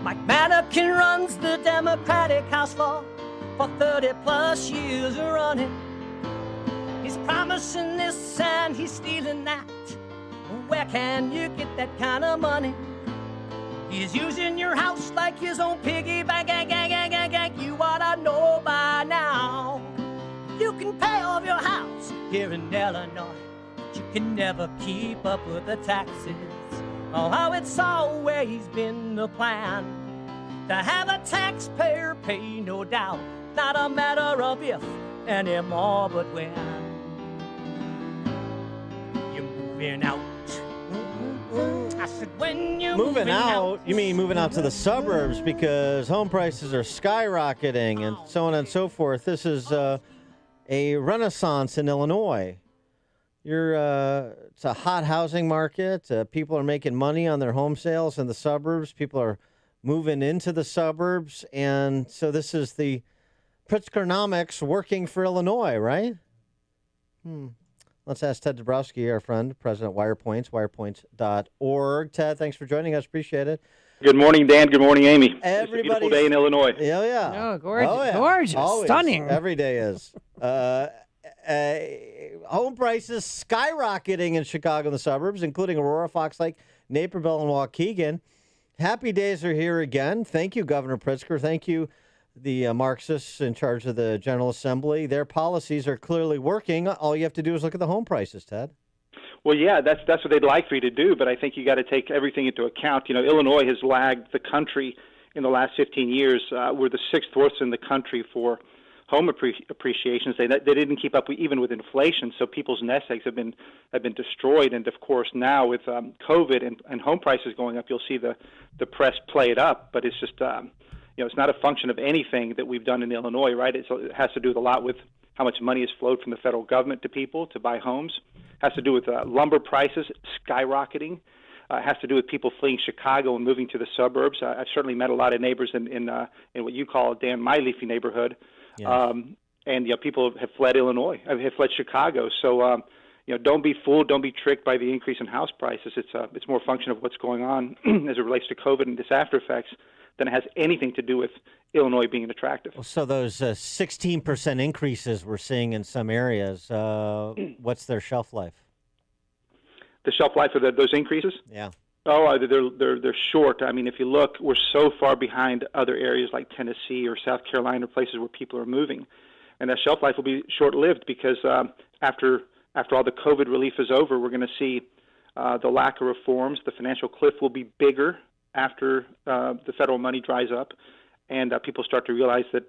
Mike Madigan runs the Democratic House floor for 30 plus years running. He's promising this and he's stealing that. Where can you get that kind of money? He's using your house like his own piggy bank. You ought to know by now. You can pay off your house here in Illinois, but you can never keep up with the taxes. Oh, how it's always been the plan to have a taxpayer pay, no doubt. Not a matter of if anymore, but when. You're moving out. I said, when you're moving out. You mean moving out to the suburbs because home prices are skyrocketing and so on and so forth. This is a renaissance in Illinois. It's a hot housing market. People are making money on their home sales in the suburbs. People are moving into the suburbs. And so this is the Pritzkernomics working for Illinois, right? Let's ask Ted Dabrowski, our friend, president of Wirepoint, wirepoint.org. Ted, thanks for joining us. Appreciate it. Good morning, Dan. Good morning, Amy. It's a beautiful day in Illinois. Yeah. Oh, gorgeous. Oh, yeah. Gorgeous. Always. Stunning. Every day is. Home prices skyrocketing in Chicago and the suburbs, including Aurora, Fox Lake, Naperville, and Waukegan. Happy days are here again. Thank you, Governor Pritzker. Thank you, the Marxists in charge of the General Assembly. Their policies are clearly working. All you have to do is look at the home prices, Ted. Well, yeah, that's what they'd like for you to do, but I think you got to take everything into account. You know, Illinois has lagged the country in the last 15 years. We're the sixth worst in the country for home appreciations. They didn't keep up even with inflation, so people's nest eggs have been destroyed. And of course, now with COVID and home prices going up, you'll see the press play it up. But it's just it's not a function of anything that we've done in Illinois, right? It has to do with a lot with how much money has flowed from the federal government to people to buy homes. It has to do with lumber prices skyrocketing. It has to do with people fleeing Chicago and moving to the suburbs. I've certainly met a lot of neighbors in what you call, Dan, my leafy neighborhood. Yes. And people have fled Illinois, have fled Chicago. So don't be fooled, don't be tricked by the increase in house prices. It's more a function of what's going on as it relates to COVID and its after effects than it has anything to do with Illinois being attractive. So those 16% increases we're seeing in some areas, what's their shelf life? The shelf life of those increases? Yeah. Oh, they're short. I mean, if you look, we're so far behind other areas like Tennessee or South Carolina, places where people are moving, and that shelf life will be short-lived because after all the COVID relief is over, we're going to see the lack of reforms. The financial cliff will be bigger after the federal money dries up, and people start to realize that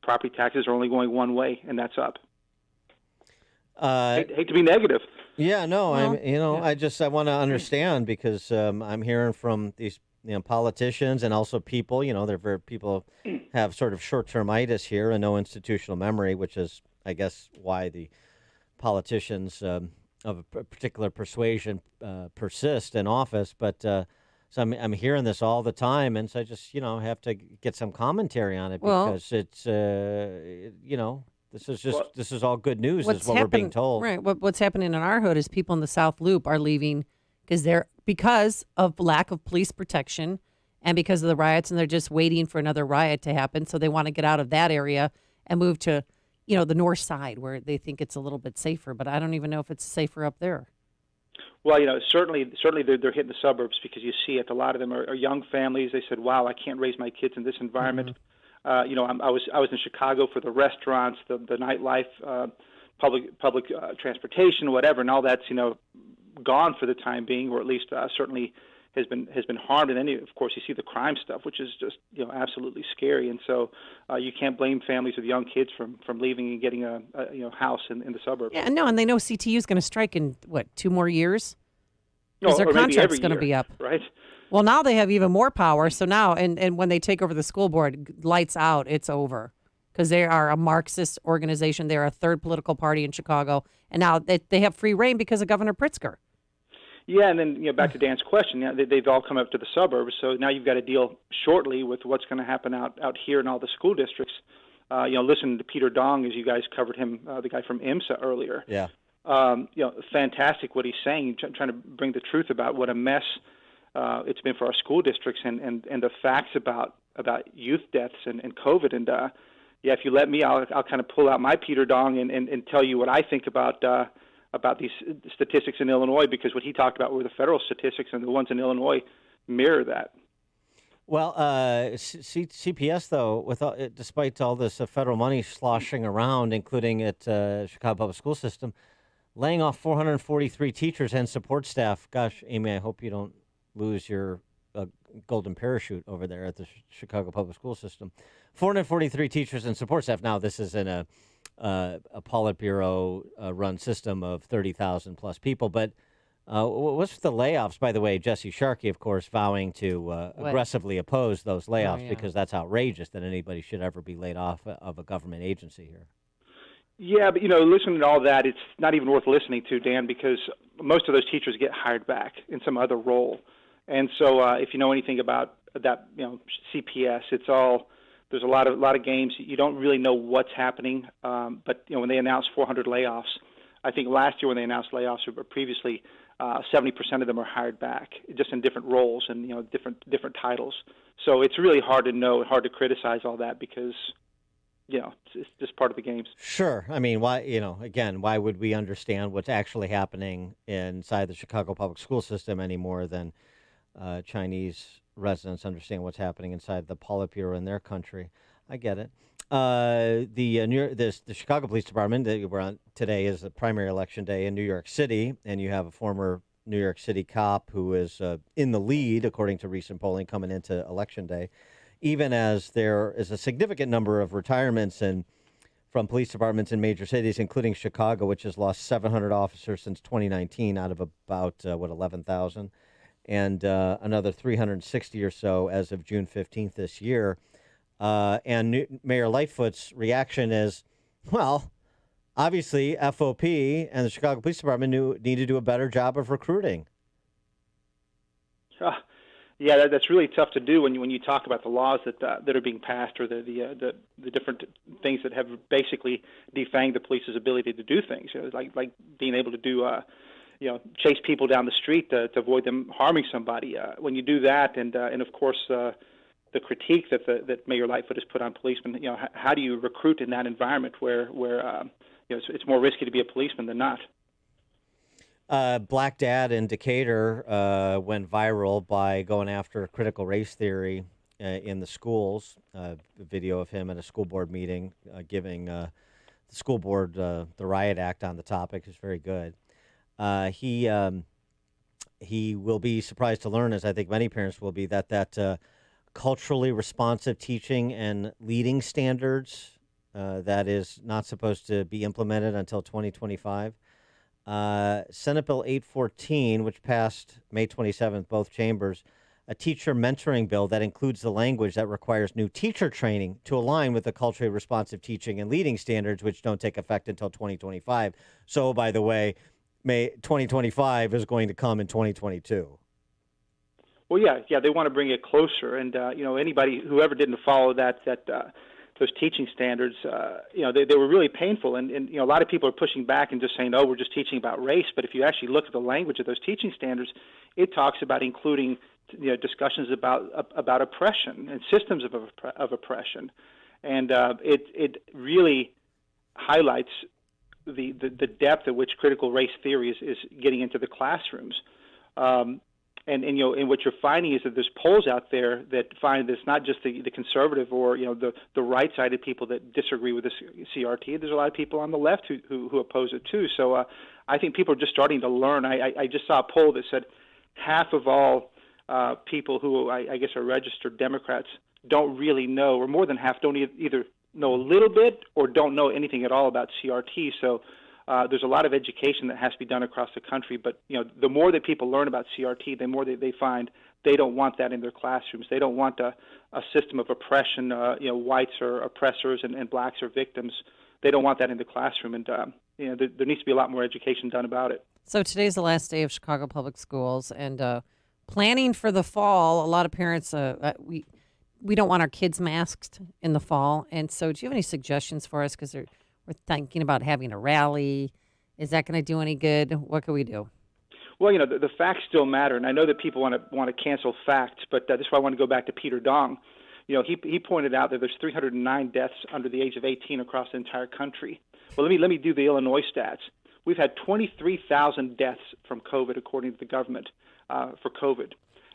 property taxes are only going one way, and that's up. Hate to be negative. Yeah, no, I want to understand because I'm hearing from these politicians and also people. People have sort of short-termitis here and no institutional memory, which is, I guess, why the politicians of a particular persuasion persist in office. But so I'm hearing this all the time, and so I just have to get some commentary on it because it's This is all good news, is what we're being told. Right. What's happening in our hood is people in the South Loop are leaving because of lack of police protection and because of the riots, and they're just waiting for another riot to happen. So they want to get out of that area and move to, the north side where they think it's a little bit safer. But I don't even know if it's safer up there. Well, certainly they're hitting the suburbs because you see it. A lot of them are young families. They said, "Wow, I can't raise my kids in this environment." Mm-hmm. I was in Chicago for the restaurants, the nightlife, public transportation, whatever, and all that's gone for the time being, or at least certainly has been harmed. And then of course you see the crime stuff, which is just absolutely scary. And so you can't blame families with young kids from leaving and getting a house in the suburbs. Yeah, no, and they know CTU is going to strike in 2 more years because their or contract's going to be up, right? Well, now they have even more power. So now, and when they take over the school board, lights out, it's over. Because they are a Marxist organization. They're a third political party in Chicago. And now they have free reign because of Governor Pritzker. Yeah, and then back to Dan's question, they've all come up to the suburbs. So now you've got to deal shortly with what's going to happen out here in all the school districts. Listen to Peter Dong, as you guys covered him, the guy from IMSA earlier. Yeah. Fantastic what he's saying, trying to bring the truth about what a mess it's been for our school districts and the facts about youth deaths and COVID. And if you let me, I'll kind of pull out my Peter Dong and tell you what I think about these statistics in Illinois, because what he talked about were the federal statistics, and the ones in Illinois mirror that. Well, CPS, though, despite all this federal money sloshing around, including at Chicago Public School System, laying off 443 teachers and support staff. Gosh, Amy, I hope you don't lose your golden parachute over there at the Chicago Public School System. 443 teachers and support staff. Now, this is in a Politburo run system of 30,000 plus people, but what's the layoffs? By the way, Jesse Sharkey, of course, vowing to aggressively oppose those layoffs because that's outrageous that anybody should ever be laid off of a government agency here. Yeah, but listening to all that, it's not even worth listening to, Dan, because most of those teachers get hired back in some other role. And so, if you know anything about that, CPS, it's all there's a lot of games. You don't really know what's happening. But when they announced 400 layoffs, I think last year when they announced layoffs, or previously, 70% of them are hired back, just in different roles and different titles. So it's really hard to know, hard to criticize all that because it's just part of the games. Sure. I mean, why? Again, why would we understand what's actually happening inside the Chicago public school system any more than Chinese residents understand what's happening inside the Politburo in their country? I get it. The Chicago Police Department that we're on today is the primary election day in New York City, and you have a former New York City cop who is in the lead, according to recent polling, coming into election day, even as there is a significant number of retirements from police departments in major cities, including Chicago, which has lost 700 officers since 2019 out of about 11,000, and another 360 or so as of June 15th this year. And Mayor Lightfoot's reaction is, well, obviously FOP and the Chicago Police Department need to do a better job of recruiting. Yeah, that's really tough to do when you talk about the laws that are being passed, or the different things that have basically defanged the police's ability to do things, like being able to do chase people down the street to avoid them harming somebody. When you do that, and of course the critique that Mayor Lightfoot has put on policemen, how do you recruit in that environment where it's more risky to be a policeman than not? Black Dad in Decatur went viral by going after critical race theory in the schools. A video of him at a school board meeting giving the school board the riot act on the topic is very good. He will be surprised to learn, as I think many parents will be, that culturally responsive teaching and leading standards that is not supposed to be implemented until 2025. Senate Bill 814, which passed May 27th, both chambers, a teacher mentoring bill that includes the language that requires new teacher training to align with the culturally responsive teaching and leading standards, which don't take effect until 2025. So, by the way, 2025 is going to come in 2022. Well, yeah, they want to bring it closer, and whoever didn't follow those teaching standards, they were really painful, and a lot of people are pushing back and just saying, oh, we're just teaching about race. But if you actually look at the language of those teaching standards, it talks about including discussions about oppression and systems of oppression, and it really highlights the depth at which critical race theory is getting into the classrooms. And what you're finding is that there's polls out there that find that it's not just the conservative or the right-sided people that disagree with the CRT. There's a lot of people on the left who oppose it too. So I think people are just starting to learn. I just saw a poll that said half of all people who I guess are registered Democrats don't really know, or more than half don't either know a little bit or don't know anything at all about CRT. So there's a lot of education that has to be done across the country, but the more that people learn about CRT, the more they find they don't want that in their classrooms. They don't want a system of oppression. Whites are oppressors and blacks are victims. They don't want that in the classroom, and there needs to be a lot more education done about it. So today's the last day of Chicago Public Schools, and planning for the fall. A lot of parents we don't want our kids masked in the fall, and so do you have any suggestions for us? Because we're thinking about having a rally. Is that going to do any good? What can we do? Well, the facts still matter, and I know that people want to cancel facts, but this is why I want to go back to Peter Dong. He pointed out that there's 309 deaths under the age of 18 across the entire country. Well, let me do the Illinois stats. We've had 23,000 deaths from COVID, according to the government, for COVID.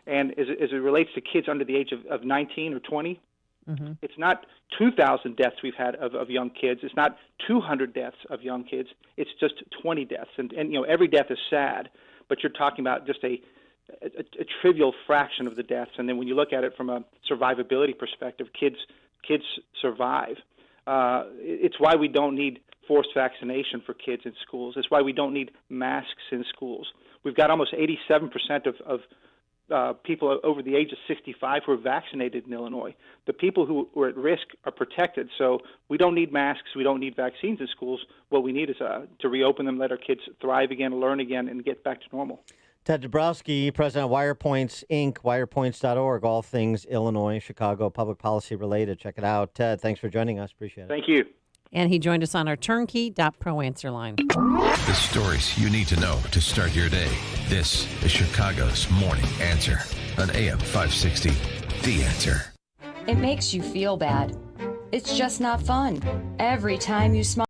And as it relates to kids under the age of 19 or 20, it's not 2,000 deaths we've had of young kids. It's not 200 deaths of young kids. It's just 20 deaths. And every death is sad, but you're talking about just a trivial fraction of the deaths. And then when you look at it from a survivability perspective, kids survive. It's why we don't need forced vaccination for kids in schools. It's why we don't need masks in schools. We've got almost 87% of people over the age of 65 who are vaccinated in Illinois. The people who are at risk are protected. So we don't need masks. We don't need vaccines in schools. What we need is to reopen them, let our kids thrive again, learn again, and get back to normal. Ted Dabrowski, president of Wirepoints, Inc., wirepoints.org, all things Illinois, Chicago, public policy related. Check it out. Ted, thanks for joining us. Appreciate it. Thank you. And he joined us on our turnkey.pro answer line. The stories you need to know to start your day. This is Chicago's Morning Answer on AM 560. The Answer. It makes you feel bad. It's just not fun. Every time you smile.